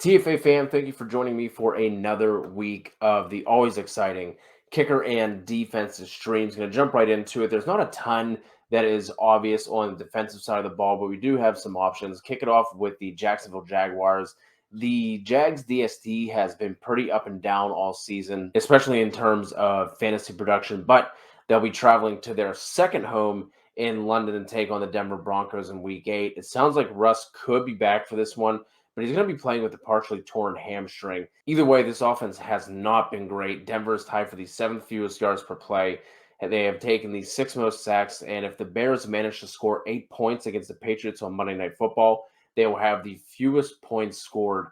TFA fam, thank you for joining me for another week of the always exciting kicker and defensive streams. Going to jump right into it. There's not a ton that is obvious on the defensive side of the ball, but we do have some options. Kick it off with the Jacksonville Jaguars. The Jags DST has been pretty up and down all season, especially in terms of fantasy production, but they'll be traveling to their second home in London and take on the Denver Broncos in week 8. It sounds like Russ could be back for this one, but he's going to be playing with a partially torn hamstring. Either way, this offense has not been great. Denver is tied for the 7th fewest yards per play, and they have taken the 6th most sacks. And if the Bears manage to score 8 points against the Patriots on Monday Night Football, they will have the fewest points scored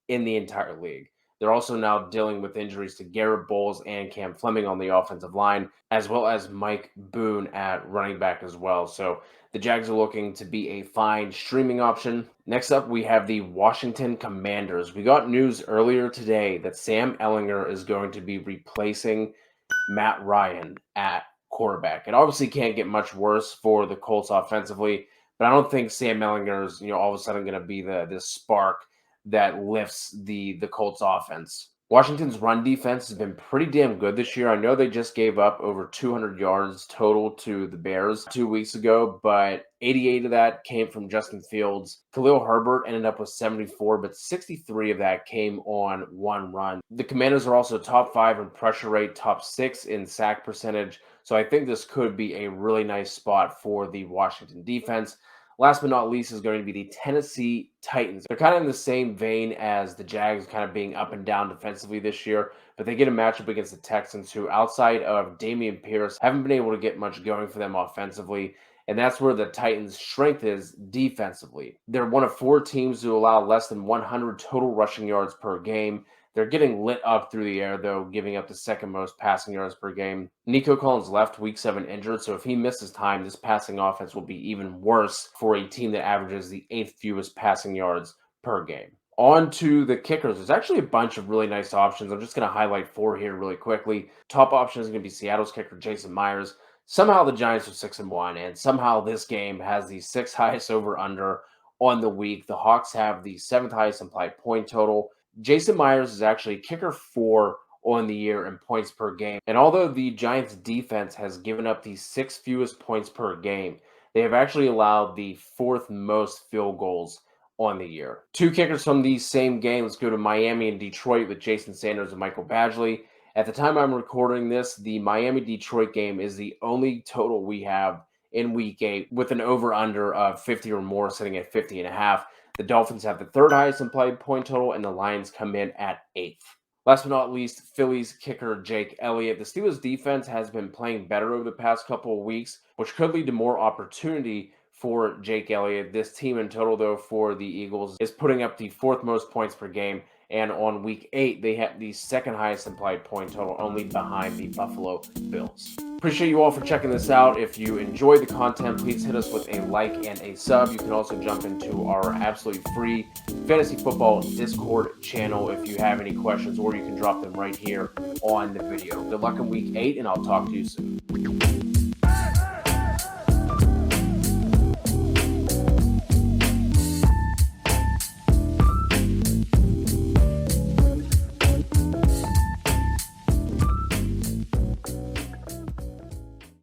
in the entire league. They're also now dealing with injuries to Garrett Bowles and Cam Fleming on the offensive line, as well as Mike Boone at running back as well. So the Jags are looking to be a fine streaming option. Next up, we have the Washington Commanders. We got news earlier today that Sam Ehlinger is going to be replacing Matt Ryan at quarterback. It obviously can't get much worse for the Colts offensively, but I don't think Sam Ehlinger is, all of a sudden going to be the spark that lifts the Colts offense. Washington's run defense has been pretty damn good this year. I know they just gave up over 200 yards total to the Bears 2 weeks ago, but 88 of that came from Justin Fields. Khalil Herbert ended up with 74, but 63 of that came on one run. The Commanders are also top 5 in pressure rate, top 6 in sack percentage, so I think this could be a really nice spot for the Washington defense. Last but not least is going to be the Tennessee Titans. They're kind of in the same vein as the Jags, kind of being up and down defensively this year, but they get a matchup against the Texans, who outside of Dameon Pierce haven't been able to get much going for them offensively, and that's where the Titans' strength is defensively. They're one of 4 teams who allow less than 100 total rushing yards per game. They're getting lit up through the air, though, giving up the 2nd most passing yards per game. Nico Collins left week 7 injured, so if he misses time, this passing offense will be even worse for a team that averages the 8th fewest passing yards per game. On to the kickers. There's actually a bunch of really nice options. I'm just going to highlight 4 here really quickly. Top option is going to be Seattle's kicker, Jason Myers. Somehow the Giants are 6-1, and somehow this game has the 6th highest over-under on the week. The Hawks have the 7th highest implied point total. Jason Myers is actually kicker 4 on the year in points per game. And although the Giants defense has given up the 6th fewest points per game, they have actually allowed the 4th most field goals on the year. 2 kickers from these same games go to Miami and Detroit with Jason Sanders and Michael Badgley. At the time I'm recording this, the Miami-Detroit game is the only total we have in week 8 with an over-under of 50 or more, sitting at 50.5. The Dolphins have the 3rd highest implied point total, and the Lions come in at 8th. Last but not least, Phillies kicker Jake Elliott. The Steelers defense has been playing better over the past couple of weeks, which could lead to more opportunity for Jake Elliott. This team in total, though, for the Eagles is putting up the 4th most points per game. And on week 8, they have the 2nd highest implied point total, only behind the Buffalo Bills. Appreciate you all for checking this out. If you enjoyed the content, please hit us with a like and a sub. You can also jump into our absolutely free fantasy football Discord channel if you have any questions, or you can drop them right here on the video. Good luck in week 8, and I'll talk to you soon.